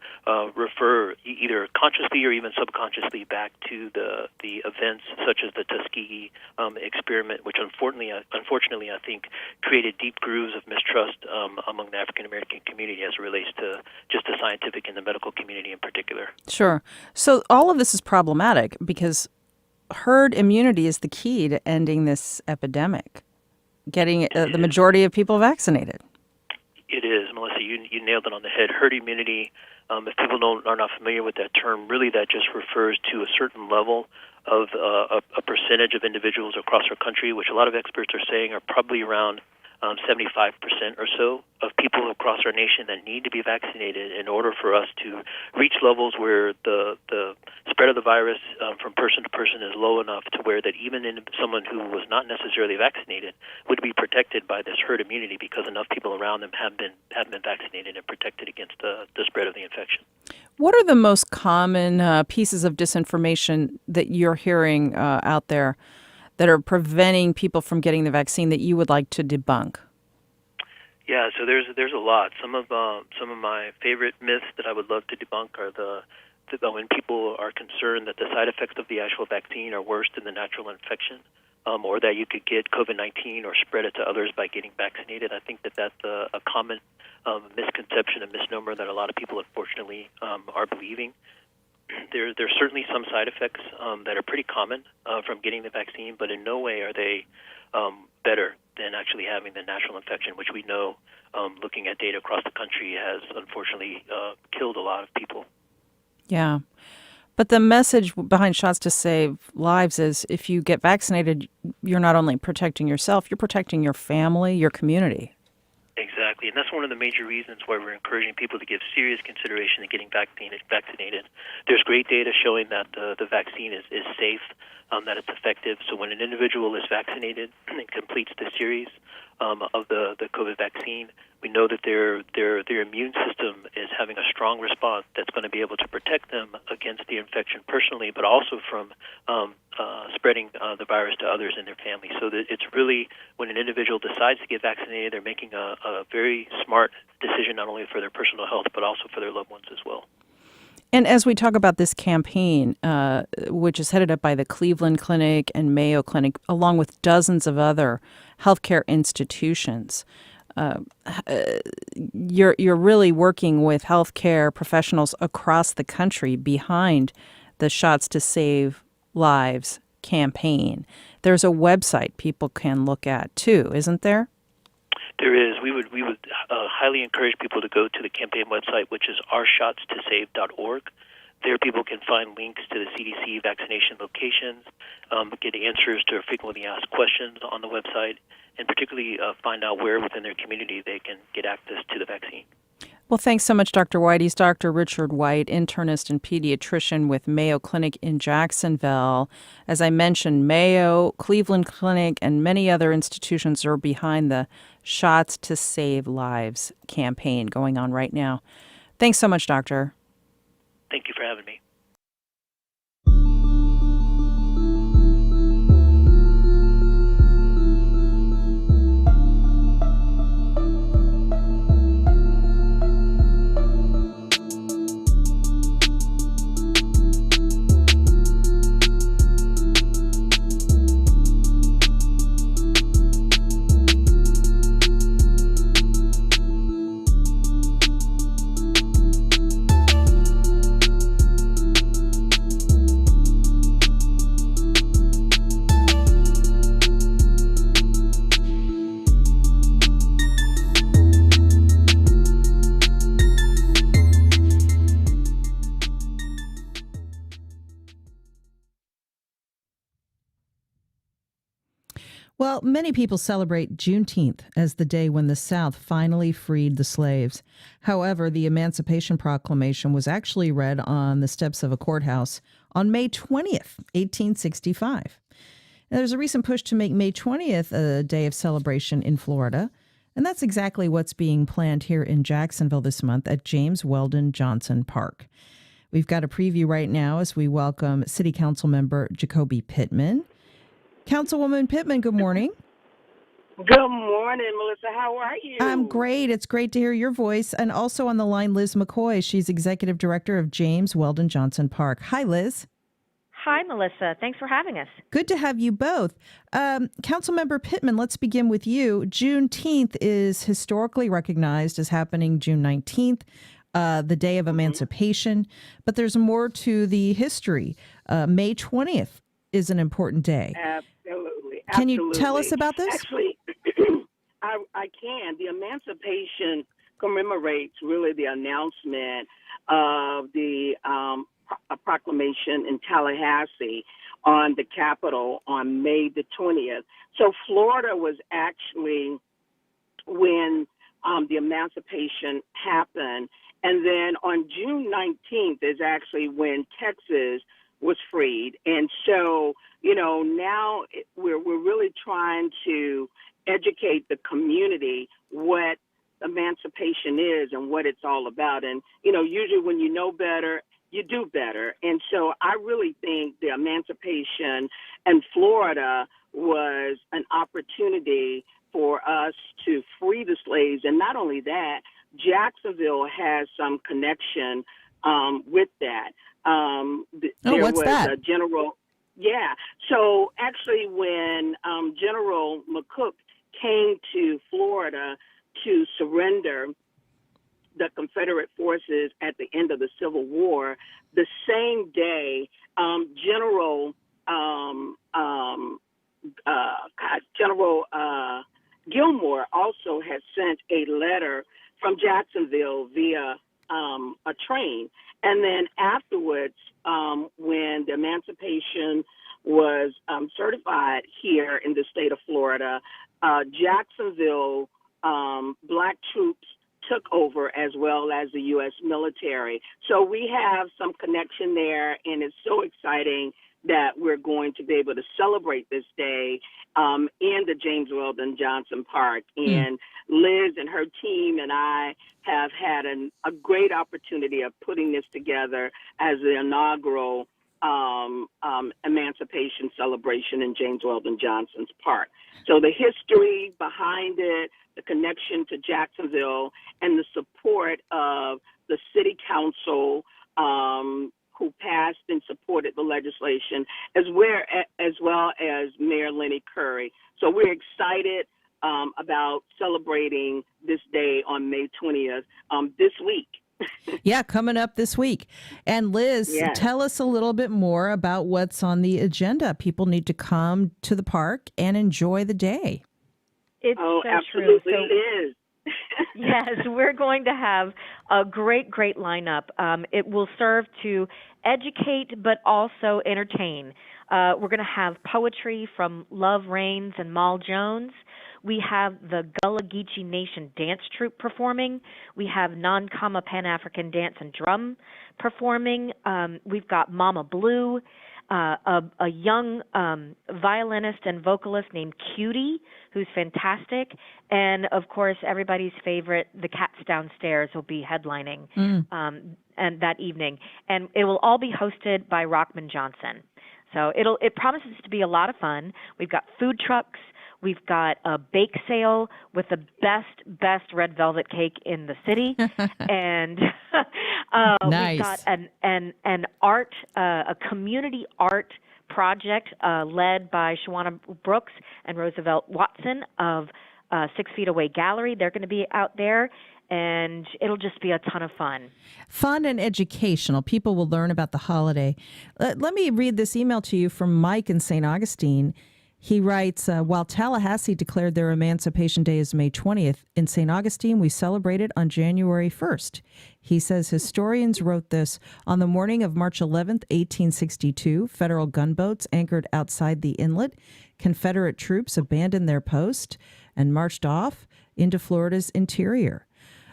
refer either consciously or even subconsciously back to the events such as the Tuskegee experiment, which unfortunately I think created deep grooves of mistrust among the African American community as it relates to just the scientific and the medical community in particular. Sure. So all of this is problematic because herd immunity is the key to ending this epidemic. Getting the majority of people vaccinated. It is, Melissa. You nailed it on the head. Herd immunity, if people are not familiar with that term, really that just refers to a certain level of a percentage of individuals across our country, which a lot of experts are saying are probably around 75% or so of people across our nation that need to be vaccinated in order for us to reach levels where the spread of the virus from person to person is low enough to where that even in someone who was not necessarily vaccinated would be protected by this herd immunity because enough people around them have been vaccinated and protected against the spread of the infection. What are the most common pieces of disinformation that you're hearing out there that are preventing people from getting the vaccine that you would like to debunk? Yeah, so there's a lot. Some of my favorite myths that I would love to debunk are the when people are concerned that the side effects of the actual vaccine are worse than the natural infection, or that you could get COVID-19 or spread it to others by getting vaccinated. I think that that's a common misconception and misnomer that a lot of people, unfortunately, are believing. There's certainly some side effects that are pretty common from getting the vaccine, but in no way are they better than actually having the natural infection, which we know, looking at data across the country, has unfortunately killed a lot of people. Yeah. But the message behind Shots to Save Lives is if you get vaccinated, you're not only protecting yourself, you're protecting your family, your community. Exactly, and that's one of the major reasons why we're encouraging people to give serious consideration to getting vaccinated. There's great data showing that the vaccine is safe, that it's effective. So when an individual is vaccinated and completes the series of the COVID vaccine, we know that their immune system is having a strong response that's going to be able to protect them against the infection personally, but also from spreading the virus to others in their family. So that it's really, when an individual decides to get vaccinated, they're making a very smart decision, not only for their personal health, but also for their loved ones as well. And as we talk about this campaign, which is headed up by the Cleveland Clinic and Mayo Clinic, along with dozens of other healthcare institutions, you're really working with healthcare professionals across the country behind the Shots to Save Lives campaign. There's a website people can look at too, isn't there? There is. We would highly encourage people to go to the campaign website, which is ourshots2save.org. There people can find links to the CDC vaccination locations, get answers to frequently asked questions on the website, and particularly find out where within their community they can get access to the vaccine. Well, thanks so much, Dr. White. He's Dr. Richard White, internist and pediatrician with Mayo Clinic in Jacksonville. As I mentioned, Mayo, Cleveland Clinic, and many other institutions are behind the Shots to Save Lives campaign going on right now. Thanks so much, Doctor. Thank you for having me. Well, many people celebrate Juneteenth as the day when the South finally freed the slaves. However, the Emancipation Proclamation was actually read on the steps of a courthouse on May 20th, 1865. Now, there's a recent push to make May 20th a day of celebration in Florida, and that's exactly what's being planned here in Jacksonville this month at James Weldon Johnson Park. We've got a preview right now as we welcome City Council member Jacoby Pittman. Councilwoman Pittman, good morning. Good morning, Melissa. How are you? I'm great. It's great to hear your voice. And also on the line, Liz McCoy. She's Executive Director of James Weldon Johnson Park. Hi, Liz. Hi, Melissa. Thanks for having us. Good to have you both. Councilmember Pittman, let's begin with you. Juneteenth is historically recognized as happening June 19th, the day of emancipation. But there's more to the history. May 20th is an important day. Absolutely. Can you tell us about this? Actually, I can. The Emancipation commemorates really the announcement of the proclamation in Tallahassee on the Capitol on May the 20th. So Florida was actually when the emancipation happened. And then on June 19th is actually when Texas was freed. And so, now we're really trying to educate the community what emancipation is and what it's all about. And, usually when you know better, you do better. And so I really think the emancipation in Florida was an opportunity for us to free the slaves. And not only that, Jacksonville has some connection with that. There what's was that? a general. Yeah. So actually, when General McCook came to Florida to surrender the Confederate forces at the end of the Civil War, the same day, General Gilmore also had sent a letter from Jacksonville via a train. And then afterwards, when the emancipation was certified here in the state of Florida, Jacksonville black troops took over, as well as the U.S. military. So we have some connection there, and it's so exciting that we're going to be able to celebrate this day in the James Weldon Johnson Park. And Liz and her team and I have had a great opportunity of putting this together as the inaugural emancipation celebration in James Weldon Johnson's Park. So the history behind it, the connection to Jacksonville, and the support of the city council who passed and supported the legislation, as well as Mayor Lenny Curry. So we're excited about celebrating this day on May 20th this week. Yeah, coming up this week. And Liz, tell us a little bit more about what's on the agenda. People need to come to the park and enjoy the day. It's so absolutely true. it is. Yes, we're going to have a great lineup. It will serve to educate but also entertain. We're going to have poetry from Love Rains and Mal Jones. We have the Gullah Geechee Nation Dance Troupe performing. We have Non-Kama Pan-African Dance and Drum performing. We've got Mama Blue, a young violinist and vocalist named Cutie, who's fantastic. And, of course, everybody's favorite, the Cats Downstairs, will be headlining and that evening. And it will all be hosted by Rockman Johnson. So it promises to be a lot of fun. We've got food trucks. We've got a bake sale with the best red velvet cake in the city, and nice. We've got an art, a community art project led by Shawana Brooks and Roosevelt Watson of 6 Feet Away Gallery. They're going to be out there, and it'll just be a ton of fun. Fun and educational. People will learn about the holiday. Let me read this email to you from Mike in St. Augustine. He writes, while Tallahassee declared their Emancipation Day as May 20th, in St. Augustine, we celebrated on January 1st. He says historians wrote this on the morning of March 11th, 1862. Federal gunboats anchored outside the inlet. Confederate troops abandoned their post and marched off into Florida's interior.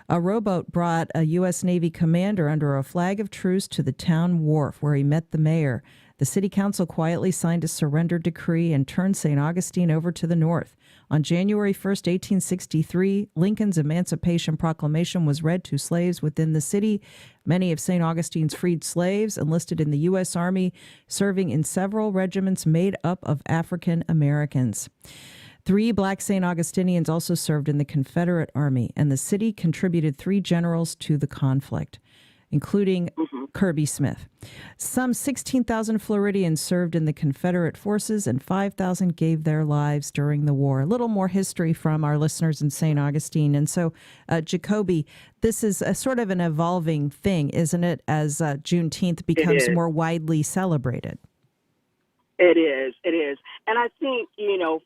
A rowboat brought a U.S. Navy commander under a flag of truce to the town wharf, where he met the mayor. The city council quietly signed a surrender decree and turned St. Augustine over to the North. On January 1st, 1863, Lincoln's Emancipation Proclamation was read to slaves within the city. Many of St. Augustine's freed slaves enlisted in the U.S. Army, serving in several regiments made up of African Americans. 3 black St. Augustinians also served in the Confederate Army, and the city contributed 3 generals to the conflict, including Kirby Smith. Some 16,000 Floridians served in the Confederate forces, and 5,000 gave their lives during the war. A little more history from our listeners in St. Augustine. And so, Jacoby, this is a sort of an evolving thing, isn't it, as Juneteenth becomes more widely celebrated? It is. And I think,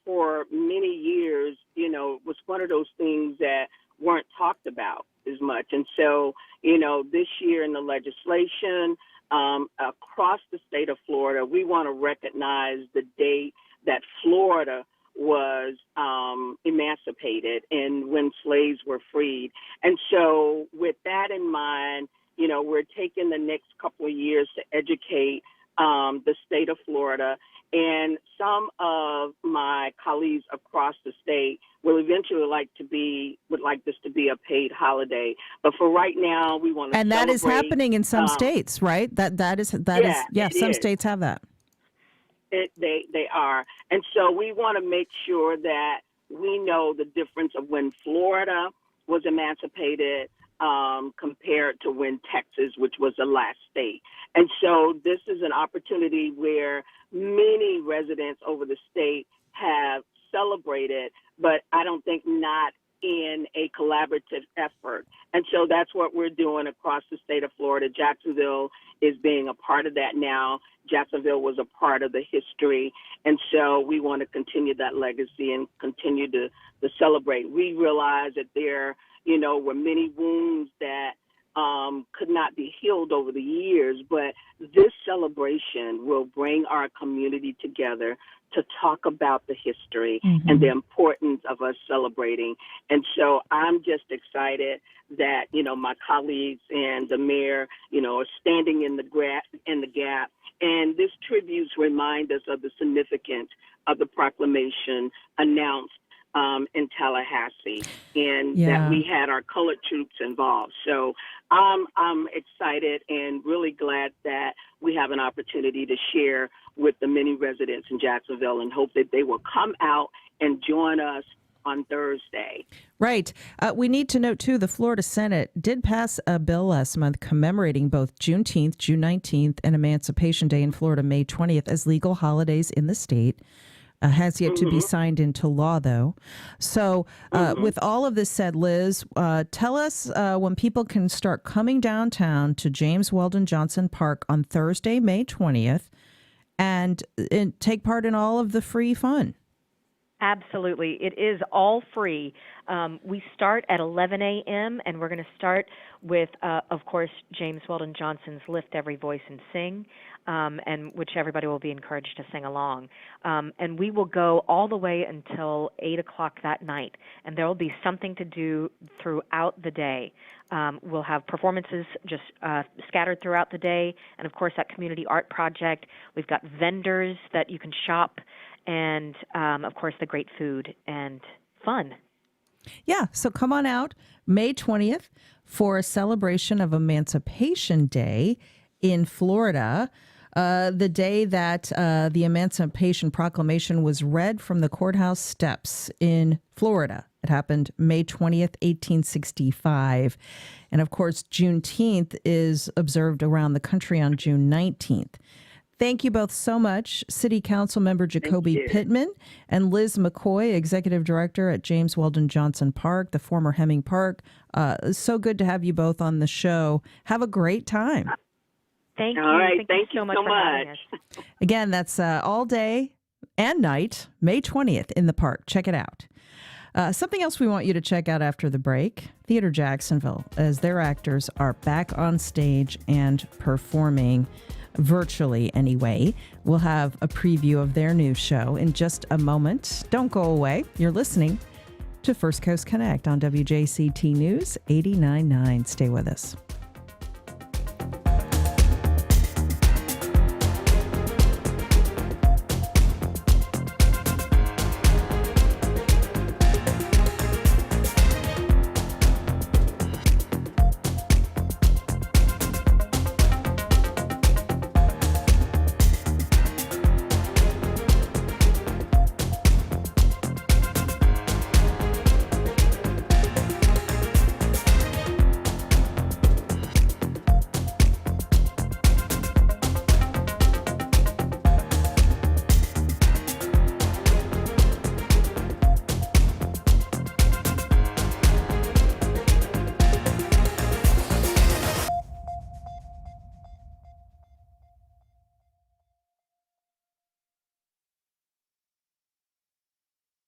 for many years, it was one of those things that weren't talked about as much. And so, this year in the legislation across the state of Florida, we want to recognize the date that Florida was emancipated and when slaves were freed. And so with that in mind, we're taking the next couple of years to educate the state of Florida. And some of my colleagues across the state will eventually would like this to be a paid holiday. But for right now, we want to And that is happening in some states, right? That is some states have that. They are. And so we want to make sure that we know the difference of when Florida was emancipated compared to when Texas, which was the last state. And so this is an opportunity where many residents over the state have celebrated, but I don't think not in a collaborative effort. And so that's what we're doing across the state of Florida. Jacksonville is being a part of that now. Jacksonville was a part of the history. And so we want to continue that legacy and continue to celebrate. We realize that there, were many wounds that could not be healed over the years, but this celebration will bring our community together to talk about the history and the importance of us celebrating. And so I'm just excited that, my colleagues and the mayor, are standing in the gap. And this tributes remind us of the significance of the proclamation announced in Tallahassee, and that we had our colored troops involved. So I'm excited and really glad that we have an opportunity to share with the many residents in Jacksonville, and hope that they will come out and join us on Thursday. Right. We need to note, too, the Florida Senate did pass a bill last month commemorating both Juneteenth, June 19th, and Emancipation Day in Florida, May 20th, as legal holidays in the state. Has yet to be signed into law, though. So with all of this said, Liz, tell us when people can start coming downtown to James Weldon Johnson Park on Thursday, May 20th, and take part in all of the free fun. Absolutely. It is all free. We start at 11 a.m., and we're going to start with, of course, James Weldon Johnson's Lift Every Voice and Sing, and which everybody will be encouraged to sing along. And we will go all the way until 8 o'clock that night, and there will be something to do throughout the day. We'll have performances just scattered throughout the day, and, of course, that community art project. We've got vendors that you can shop, and, of course, the great food and fun. Yeah, so come on out May 20th for a celebration of Emancipation Day in Florida, the day that the Emancipation Proclamation was read from the courthouse steps in Florida. It happened May 20th, 1865. And, of course, Juneteenth is observed around the country on June 19th. Thank you both so much, City Council Member Jacoby Pittman and Liz McCoy, Executive Director at James Weldon Johnson Park, the former Hemming Park. So good to have you both on the show. Have a great time. Thank you. All right. Thank you so much for having us. Again, that's all day and night, May 20th in the park. Check it out. Something else we want you to check out after the break, Theater Jacksonville, as their actors are back on stage and performing virtually anyway. We'll have a preview of their new show in just a moment. Don't go away. You're listening to First Coast Connect on WJCT News 89.9. Stay with us.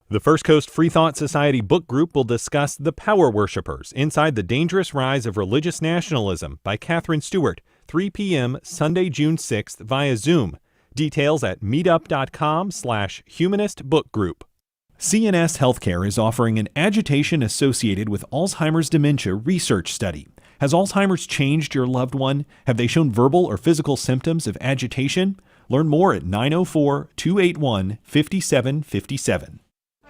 The First Coast Free Thought Society book group will discuss The Power Worshippers, Inside the Dangerous Rise of Religious Nationalism by Catherine Stewart, 3 p.m. Sunday, June 6th via Zoom. Details at meetup.com/humanistbookgroup. CNS Healthcare is offering an agitation associated with Alzheimer's dementia research study. Has Alzheimer's changed your loved one? Have they shown verbal or physical symptoms of agitation? Learn more at 904-281-5757.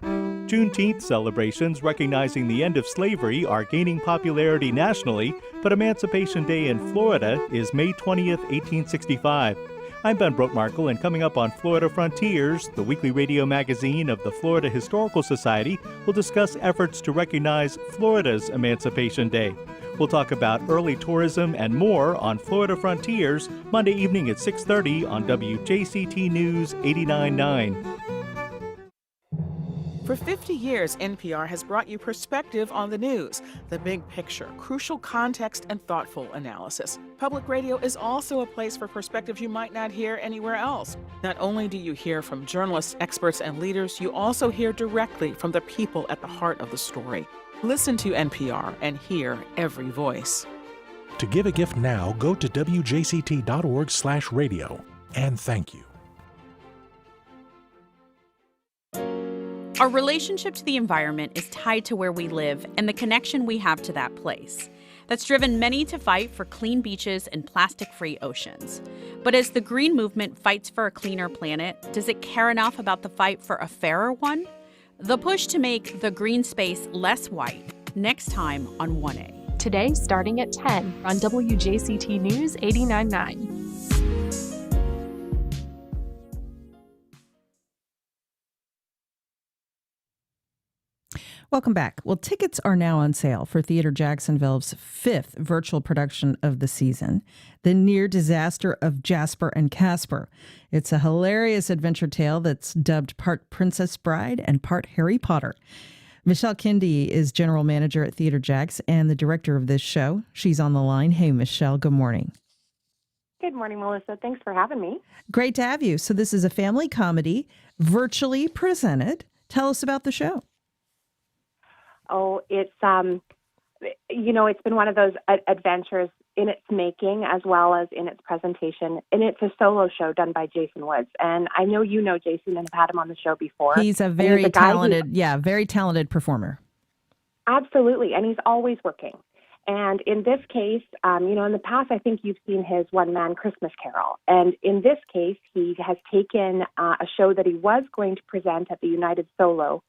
Juneteenth celebrations recognizing the end of slavery are gaining popularity nationally, but Emancipation Day in Florida is May 20th, 1865. I'm Ben Brookmarkle, and coming up on Florida Frontiers, the weekly radio magazine of the Florida Historical Society, will discuss efforts to recognize Florida's Emancipation Day. We'll talk about early tourism and more on Florida Frontiers, Monday evening at 6:30 on WJCT News 89.9. For 50 years, NPR has brought you perspective on the news, the big picture, crucial context, and thoughtful analysis. Public radio is also a place for perspectives you might not hear anywhere else. Not only do you hear from journalists, experts, and leaders, you also hear directly from the people at the heart of the story. Listen to NPR and hear every voice. To give a gift now, go to wjct.org/radio. And thank you. Our relationship to the environment is tied to where we live and the connection we have to that place. That's driven many to fight for clean beaches and plastic-free oceans. But as the green movement fights for a cleaner planet, does it care enough about the fight for a fairer one? The push to make the green space less white, next time on 1A. Today, starting at 10 on WJCT News 89.9. Welcome back. Well, tickets are now on sale for Theater Jacksonville's 5th virtual production of the season, The Near Disaster of Jasper and Casper. It's a hilarious adventure tale that's dubbed part Princess Bride and part Harry Potter. Michelle Kindy is general manager at Theater Jacks and the director of this show. She's on the line. Hey, Michelle, good morning. Good morning, Melissa. Thanks for having me. Great to have you. So this is a family comedy, virtually presented. Tell us about the show. Oh, it's it's been one of those adventures in its making as well as in its presentation. And it's a solo show done by Jason Woods. And I know you know Jason and have had him on the show before. He's a very very talented performer. Absolutely. And he's always working. And in this case, in the past, I think you've seen his one-man Christmas Carol. And in this case, he has taken a show that he was going to present at the United Solo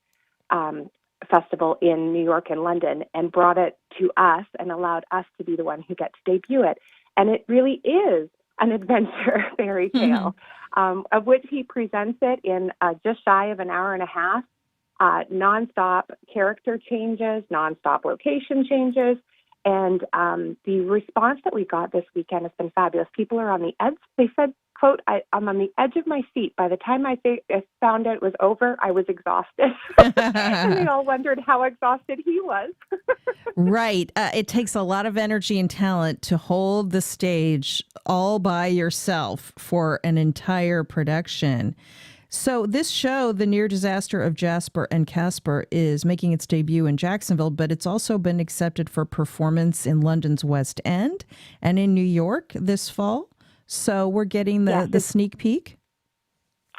Festival in New York and London and brought it to us and allowed us to be the one who get to debut it. And it really is an adventure fairy tale, of which he presents it in just shy of an hour and a half, nonstop character changes, nonstop location changes. And the response that we got this weekend has been fabulous. People are on the edge. They said, quote, I'm on the edge of my seat. By the time I found out it was over, I was exhausted. And they all wondered how exhausted he was. Right. It takes a lot of energy and talent to hold the stage all by yourself for an entire production. So this show, The Near Disaster of Jasper and Casper, is making its debut in Jacksonville, but it's also been accepted for performance in London's West End and in New York this fall. So we're getting the sneak peek.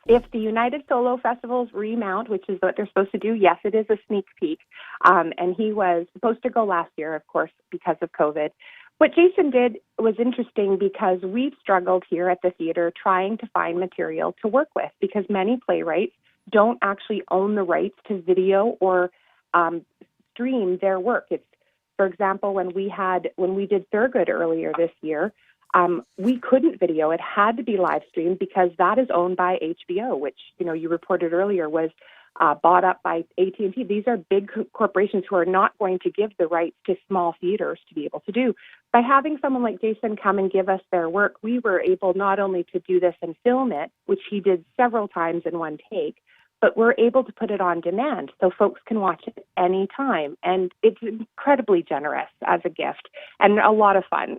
If the United Solo Festivals remount, which is what they're supposed to do, yes, it is a sneak peek. And he was supposed to go last year, of course, because of COVID. What Jason did was interesting because we've struggled here at the theater trying to find material to work with because many playwrights don't actually own the rights to video or stream their work. It's, for example, when we did Thurgood earlier this year, we couldn't video. It had to be live streamed because that is owned by HBO, which, you reported earlier was bought up by AT&T. These are big corporations who are not going to give the rights to small theaters to be able to do. By having someone like Jason come and give us their work, we were able not only to do this and film it, which he did several times in one take, but we're able to put it on demand so folks can watch it anytime. And it's incredibly generous as a gift and a lot of fun.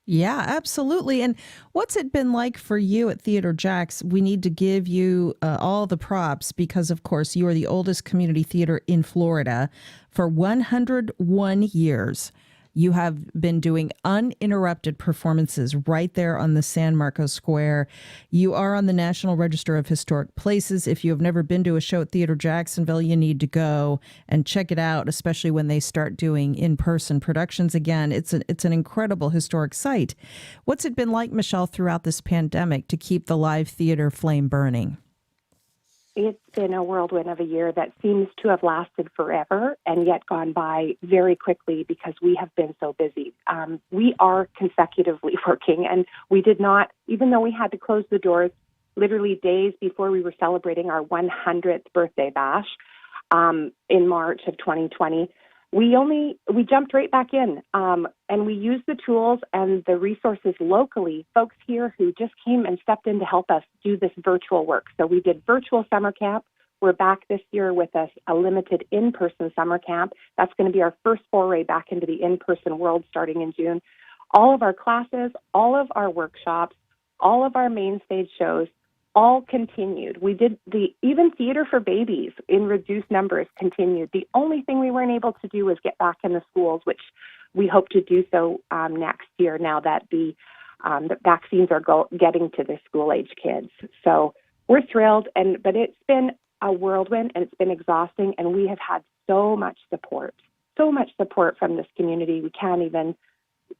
Yeah, absolutely. And what's it been like for you at Theater Jacks? We need to give you all the props because, of course, you are the oldest community theater in Florida for 101 years. You have been doing uninterrupted performances right there on the San Marcos Square. You are on the National Register of Historic Places. If you have never been to a show at Theater Jacksonville, you need to go and check it out, especially when they start doing in-person productions again. It's an incredible historic site. What's it been like, Michelle, throughout this pandemic to keep the live theater flame burning? It's been a whirlwind of a year that seems to have lasted forever and yet gone by very quickly because we have been so busy. We are consecutively working, and we did not, even though we had to close the doors literally days before we were celebrating our 100th birthday bash in March of 2020, we jumped right back in, and we used the tools and the resources locally, folks here who just came and stepped in to help us do this virtual work. So we did virtual summer camp. We're back this year with a limited in-person summer camp. That's going to be our first foray back into the in-person world starting in June. All of our classes, all of our workshops, all of our main stage shows, all continued. We did even theater for babies in reduced numbers continued. The only thing we weren't able to do was get back in the schools, which we hope to do so next year now that the vaccines are getting to the school-age kids. So we're thrilled, but it's been a whirlwind and it's been exhausting, and we have had so much support from this community.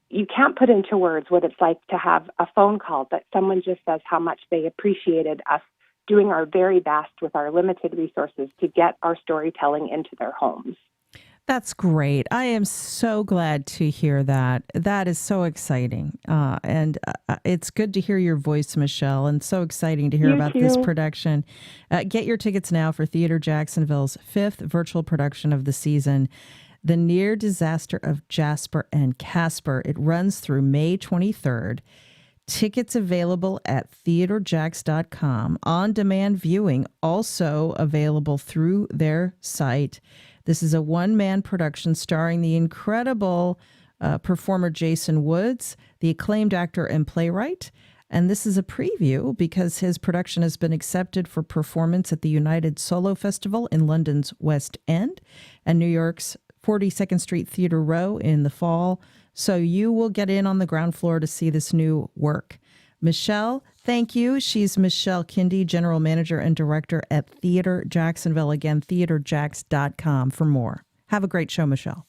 You can't put into words what it's like to have a phone call, but someone just says how much they appreciated us doing our very best with our limited resources to get our storytelling into their homes. That's great. I am so glad to hear that. That is so exciting. And it's good to hear your voice, Michelle, and so exciting to hear about this production. Get your tickets now for Theater Jacksonville's 5th virtual production of the season, The Near Disaster of Jasper and Casper. It runs through May 23rd. Tickets available at theaterjacks.com. On-demand viewing also available through their site. This is a one-man production starring the incredible performer Jason Woods, the acclaimed actor and playwright. And this is a preview because his production has been accepted for performance at the United Solo Festival in London's West End and New York's 42nd Street Theater Row in the fall. So you will get in on the ground floor to see this new work. Michelle, thank you. She's Michelle Kindy, General Manager and Director at Theater Jacksonville. Again, theaterjacks.com for more. Have a great show, Michelle.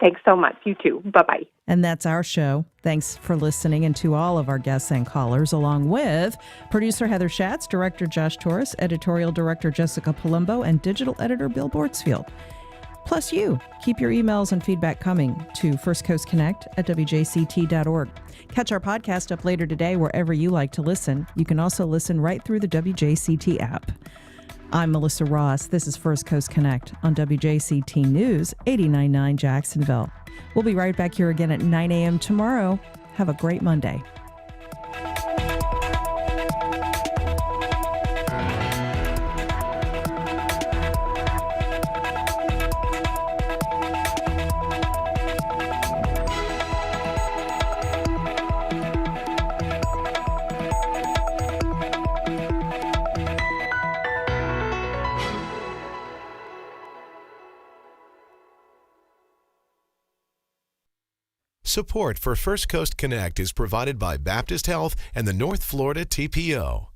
Thanks so much. You too. Bye-bye. And that's our show. Thanks for listening, and to all of our guests and callers, along with producer Heather Schatz, Director Josh Torres, Editorial Director Jessica Palumbo, and Digital Editor Bill Bortzfield. Plus you. Keep your emails and feedback coming to First Coast Connect at WJCT.org. Catch our podcast up later today wherever you like to listen. You can also listen right through the WJCT app. I'm Melissa Ross. This is First Coast Connect on WJCT News 89.9 Jacksonville. We'll be right back here again at 9 a.m. tomorrow. Have a great Monday. Support for First Coast Connect is provided by Baptist Health and the North Florida TPO.